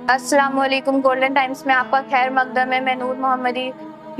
अस्सलामुअलैकुम। Golden times में आपका खैर मकदम है। मैं नूर मोहम्मदी।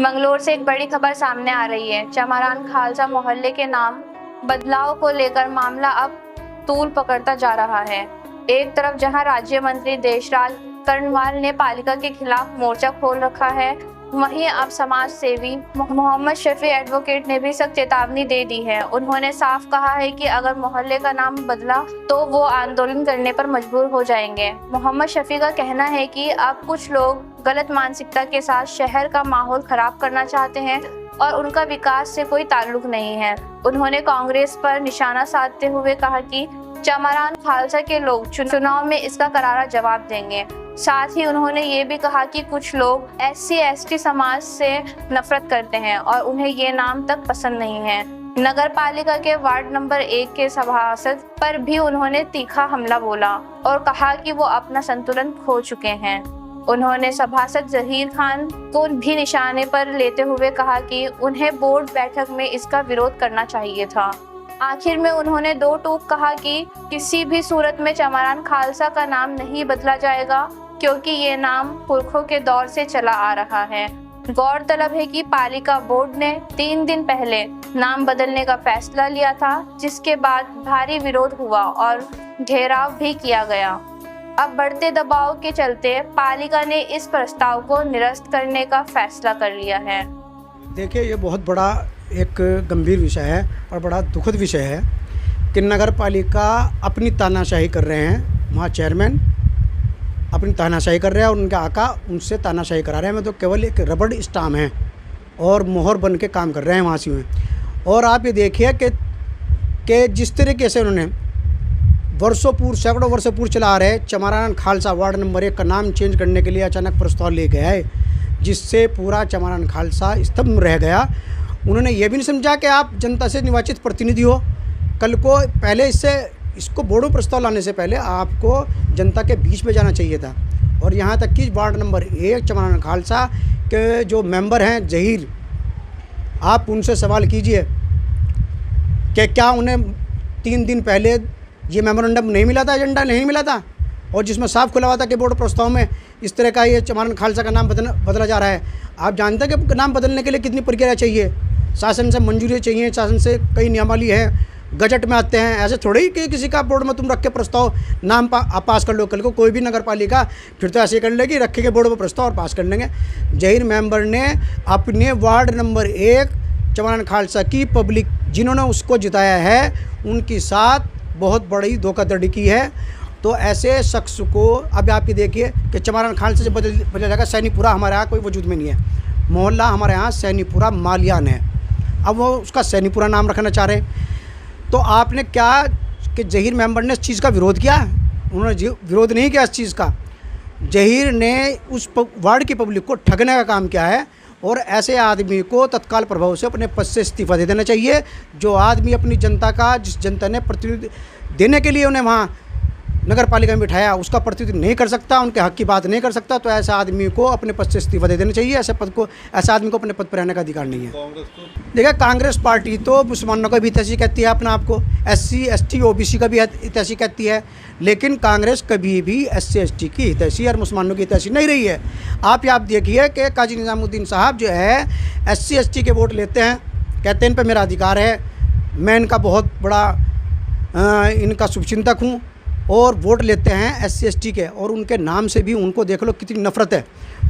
मंगलोर से एक बड़ी खबर सामने आ रही है। चमारान खालसा मोहल्ले के नाम बदलाव को लेकर मामला अब तूल पकड़ता जा रहा है। एक तरफ जहां राज्य मंत्री देशराज कर्णवाल ने पालिका के खिलाफ मोर्चा खोल रखा है, वहीं अब समाज सेवी मोहम्मद शफी एडवोकेट ने भी सख्त चेतावनी दे दी है। उन्होंने साफ कहा है कि अगर मोहल्ले का नाम बदला तो वो आंदोलन करने पर मजबूर हो जाएंगे। मोहम्मद शफी का कहना है कि अब कुछ लोग गलत मानसिकता के साथ शहर का माहौल खराब करना चाहते हैं और उनका विकास से कोई ताल्लुक नहीं है। उन्होंने कांग्रेस पर निशाना साधते हुए कहा कि चमारान खालसा के लोग चुनाव में इसका करारा जवाब देंगे। साथ ही उन्होंने ये भी कहा कि कुछ लोग SC/ST समाज से नफरत करते हैं और उन्हें ये नाम तक पसंद नहीं है। नगर पालिका के वार्ड नंबर 1 के सभासद पर भी उन्होंने तीखा हमला बोला और कहा कि वो अपना संतुलन खो चुके हैं। उन्होंने सभासद जहीर खान को भी निशाने पर लेते हुए कहा कि उन्हें बोर्ड बैठक में इसका विरोध करना चाहिए था। आखिर में उन्होंने दो टूक कहा कि किसी भी सूरत में चमारान खालसा का नाम नहीं बदला जाएगा, क्योंकि ये नाम पुरखों के दौर से चला आ रहा है। गौरतलब है कि पालिका बोर्ड ने 3 दिन पहले नाम बदलने का फैसला लिया था, जिसके बाद भारी विरोध हुआ और घेराव भी किया गया। अब बढ़ते दबाव के चलते पालिका ने इस प्रस्ताव को निरस्त करने का फैसला कर लिया है। देखिए, ये बहुत बड़ा एक गंभीर विषय है और बड़ा दुखद विषय है कि नगर पालिका अपनी तानाशाही कर रहे हैं। वहाँ चेयरमैन अपनी तानाशाही कर रहे हैं और उनके आका उनसे तानाशाही करा रहे हैं। मैं तो केवल एक रबड़ स्टाम्प हैं और मोहर बन के काम कर रहे हैं वहाँ से में। और आप ये देखिए कि जिस तरीके से उन्होंने सैकड़ों वर्षों पूर्व चला आ रहे चमारान खालसा वार्ड नंबर 1 का नाम चेंज करने के लिए अचानक प्रस्ताव ले गया है, जिससे पूरा चमारान खालसा स्तब्ध रह गया। उन्होंने ये भी नहीं समझा कि आप जनता से निर्वाचित प्रतिनिधि हो। कल को पहले इसको बोर्डों प्रस्ताव लाने से पहले आपको जनता के बीच में जाना चाहिए था। और यहाँ तक कि वार्ड नंबर 1 चमारान खालसा के जो मेंबर हैं जहीर, आप उनसे सवाल कीजिए कि क्या उन्हें 3 दिन पहले ये मेमोरेंडम नहीं मिला था, एजेंडा नहीं मिला था, और जिसमें साफ खुला हुआ था कि बोर्ड प्रस्ताव में इस तरह का ये चमारान खालसा का नाम बदला जा रहा है। आप जानते हैं कि नाम बदलने के लिए कितनी प्रक्रिया चाहिए, शासन से मंजूरी चाहिए, शासन से कई नियमावली है, गजट में आते हैं। ऐसे थोड़े ही कि किसी का बोर्ड में तुम रख के प्रस्ताव नाम आप पास कर लो। कल को कोई भी नगर पालिका फिर तो ऐसे कर लेगी, रखेंगे बोर्ड में प्रस्ताव और पास कर लेंगे। जहीर मेंबर ने अपने वार्ड नंबर 1 चमारान खालसा की पब्लिक जिन्होंने उसको जिताया है उनके साथ बहुत बड़ी धोखाधड़ी की है। तो ऐसे शख्स को अब आप ये देखिए कि चमारान खालसा से बदला जाएगा। सैनीपुरा हमारे यहाँ कोई वजूद में नहीं है, मोहल्ला हमारे यहाँ सैनीपुरा मालियान है, अब वो उसका सैनीपुरा नाम रखना चाह रहे हैं। तो आपने क्या कि जहीर मेंबर ने इस चीज़ का विरोध किया? उन्होंने विरोध नहीं किया इस चीज़ का। जहीर ने उस वार्ड की पब्लिक को ठगने का काम किया है और ऐसे आदमी को तत्काल प्रभाव से अपने पद से इस्तीफा दे देना चाहिए। जो आदमी अपनी जनता का, जिस जनता ने प्रतिनिधि देने के लिए उन्हें वहाँ नगर पालिका में बिठाया, उसका प्रतिनिधित्व नहीं कर सकता, उनके हक की बात नहीं कर सकता, तो ऐसे आदमी को अपने पद से इस्तीफा दे देना चाहिए। ऐसे आदमी को अपने पद पर रहने का अधिकार नहीं है। देखिए, कांग्रेस पार्टी तो मुसलमानों का भी हितैषी कहती है अपने आप को, SC/ST OBC का भी हितैषी कहती है, लेकिन कांग्रेस कभी भी SC/ST की हितैषी और मुसलमानों की हितैषी नहीं रही है। आप देखिए कि काजी निज़ामुद्दीन साहब जो है SC/ST के वोट लेते हैं, कहते हैं इन पर मेरा अधिकार है, मैं इनका बहुत बड़ा इनका शुभचिंतक हूँ, और वोट लेते हैं SC/ST के, और उनके नाम से भी उनको देख लो कितनी नफरत है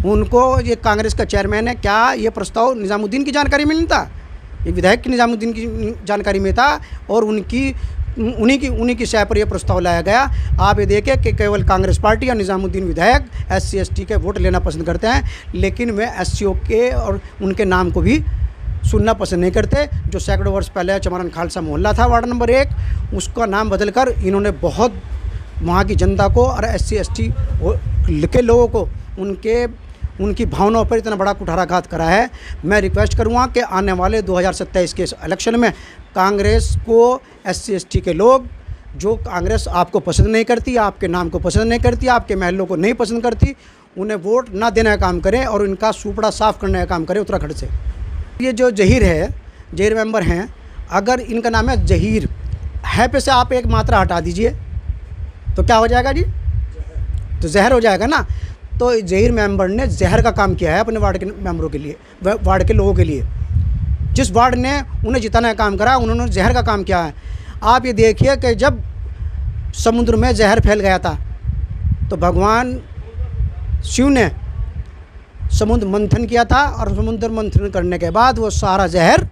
उनको। ये कांग्रेस का चेयरमैन है, क्या ये प्रस्ताव निज़ामुद्दीन की जानकारी में नहीं था? ये विधायक की निज़ामुद्दीन की जानकारी में था और उन्हीं की शय पर यह प्रस्ताव लाया गया। आप ये देखें कि केवल कांग्रेस पार्टी और निज़ामुद्दीन विधायक SC/ST के वोट लेना पसंद करते हैं, लेकिन वे SCO के और उनके नाम को भी सुनना पसंद नहीं करते। जो सैकड़ों वर्ष पहले चमारान खालसा मोहल्ला था वार्ड नंबर 1, उसका नाम बदलकर इन्होंने बहुत वहाँ की जनता को और SC/ST के लोगों को उनकी भावनाओं पर इतना बड़ा कुठाराघात करा है। मैं रिक्वेस्ट करूँगा कि आने वाले 2027 के इलेक्शन में कांग्रेस को SC/ST के लोग, जो कांग्रेस आपको पसंद नहीं करती, आपके नाम को पसंद नहीं करती, आपके महलों को नहीं पसंद करती, उन्हें वोट ना देने का काम करें और इनका सुपड़ा साफ करने का काम करें उत्तराखंड से। ये जो जहीर मेंबर हैं, अगर इनका नाम है जहीर, है पे से आप एक मात्रा हटा दीजिए तो क्या हो जाएगा जी? तो जहर हो जाएगा ना। तो जहीर मेंबर ने जहर का काम किया है अपने वार्ड के मेंबरों के लिए, वार्ड के लोगों के लिए। जिस वार्ड ने उन्हें जिताने का काम करा, उन्होंने जहर का काम किया है। आप ये देखिए कि जब समुद्र में जहर फैल गया था तो भगवान शिव ने समुद्र मंथन किया था, और समुद्र मंथन करने के बाद वो सारा जहर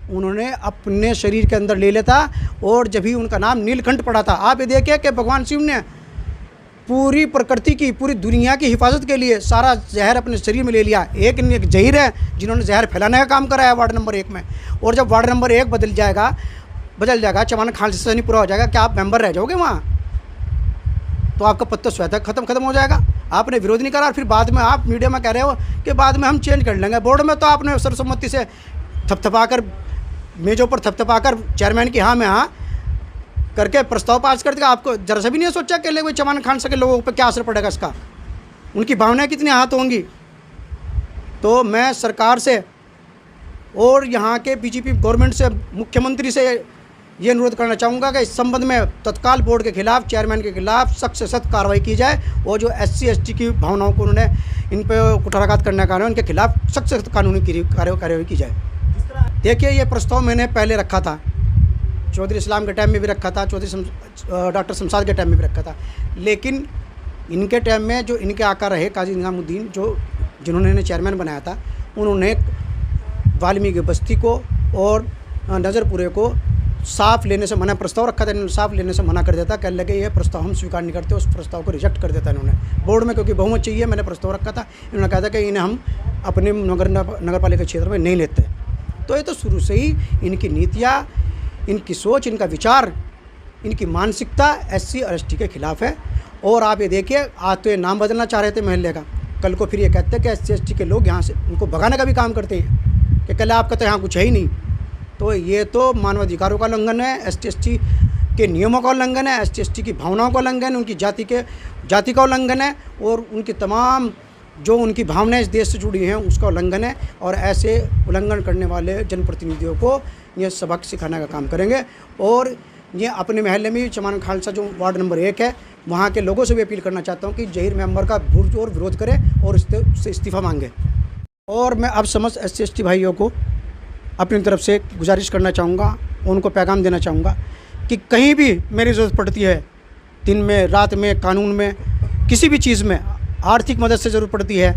उन्होंने अपने शरीर के अंदर ले लिया था, और जब ही उनका नाम नीलकंठ पड़ा था। आप ये देखिए कि भगवान शिव ने पूरी प्रकृति की, पूरी दुनिया की हिफाजत के लिए सारा जहर अपने शरीर में ले लिया। एक जहीर है जिन्होंने जहर फैलाने का काम करा है वार्ड नंबर 1 में। और जब वार्ड नंबर 1 बदल जाएगा, चमाना खालसा से नहीं पूरा हो जाएगा, क्या आप मेंबर रह जाओगे वहाँ? तो आपका पत्ता स्वतः खत्म हो जाएगा। आपने विरोध नहीं करा और फिर बाद में आप मीडिया में कह रहे हो कि बाद में हम चेंज कर लेंगे। बोर्ड में तो आपने सर्वसम्मति से थपथपाकर, मेजों पर थपथपाकर चेयरमैन की हाँ में हाँ करके प्रस्ताव पास कर दिया। आपको जरा सा भी नहीं सोचा कि ले चमाना खालसा के लोगों पर क्या असर पड़ेगा इसका, उनकी भावनाएं कितनी आहत होंगी। तो मैं सरकार से और यहाँ के बीजेपी गवर्नमेंट से, मुख्यमंत्री से ये अनुरोध करना चाहूँगा कि इस संबंध में तत्काल बोर्ड के खिलाफ, चेयरमैन के खिलाफ सख्त से सख्त कार्रवाई की जाए, और जो SC ST की भावनाओं को उन्होंने इन पर कुठाराघात करने का कारण उनके खिलाफ सख्त से सख्त कानूनी कार्रवाई की जाए। देखिए, ये प्रस्ताव मैंने पहले रखा था, चौधरी इस्लाम के टाइम में भी रखा था, डॉक्टर शमशाद के टाइम में भी रखा था, लेकिन इनके टाइम में जो इनके आका रहे काजी निज़ामुद्दीन, जिन्होंने इन्हें चेयरमैन बनाया था, उन्होंने वाल्मीकि बस्ती को और नज़रपुरे को साफ लेने से मना प्रस्ताव रखा था। इन्होंने साफ लेने से मना कर दिया था, कहने लगे ये प्रस्ताव हम स्वीकार नहीं करते, उस प्रस्ताव को रिजेक्ट कर देता इन्होंने बोर्ड में, क्योंकि बहुमत चाहिए। मैंने प्रस्ताव रखा था, इन्होंने कहा था कि इन्हें हम अपने नगर पालिका क्षेत्र में नहीं लेते। तो ये तो शुरू से ही इनकी नीतियाँ, इनकी सोच, इनका विचार, इनकी मानसिकता SC और ST के खिलाफ है। और आप ये देखिए, आज तो ये नाम बदलना चाह रहे थे महल्ले का, कल को फिर ये कहते हैं कि SC ST के लोग यहाँ से उनको भगाने का भी काम करते हैं कि कल आपका तो यहाँ कुछ है ही नहीं। तो ये तो मानवाधिकारों का उल्लंघन है, ST ST के नियमों का उल्लंघन है, ST ST की भावनाओं का उल्लंघन है, उनकी जाति का उल्लंघन है, और उनकी तमाम जो उनकी भावनाएं इस देश से जुड़ी हैं उसका उल्लंघन है। और ऐसे उल्लंघन करने वाले जनप्रतिनिधियों को ये सबक सिखाने का काम करेंगे। और ये अपने महल्ले में चमाना खालसा जो वार्ड नंबर 1 है, वहाँ के लोगों से भी अपील करना चाहता हूँ कि जहीर मेंबर का पुरजोर विरोध करें और उससे इस्तीफ़ा मांगे। और मैं अब समस्त SC ST भाइयों को अपनी तरफ से गुजारिश करना चाहूँगा, उनको पैगाम देना चाहूँगा कि कहीं भी मेरी ज़रूरत पड़ती है, दिन में, रात में, कानून में, किसी भी चीज़ में, आर्थिक मदद से ज़रूरत पड़ती है,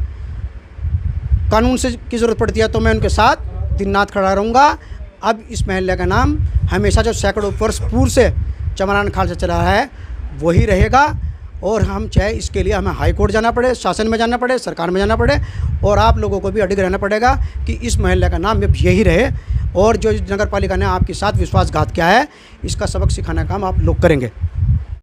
कानून से की ज़रूरत पड़ती है, तो मैं उनके साथ दिन रात खड़ा रहूँगा। अब इस महल्ले का नाम हमेशा जो सैकड़ों वर्ष पूर्व से चमारान खालसा चला रहा है वही रहेगा। और हम चाहे इसके लिए हमें हाई कोर्ट जाना पड़े, शासन में जाना पड़े, सरकार में जाना पड़े, और आप लोगों को भी अडिग रहना पड़ेगा कि इस महल्ले का नाम अब यही रहे। और जो नगर पालिका ने आपके साथ विश्वासघात किया है, इसका सबक सिखाने का काम आप लोग करेंगे।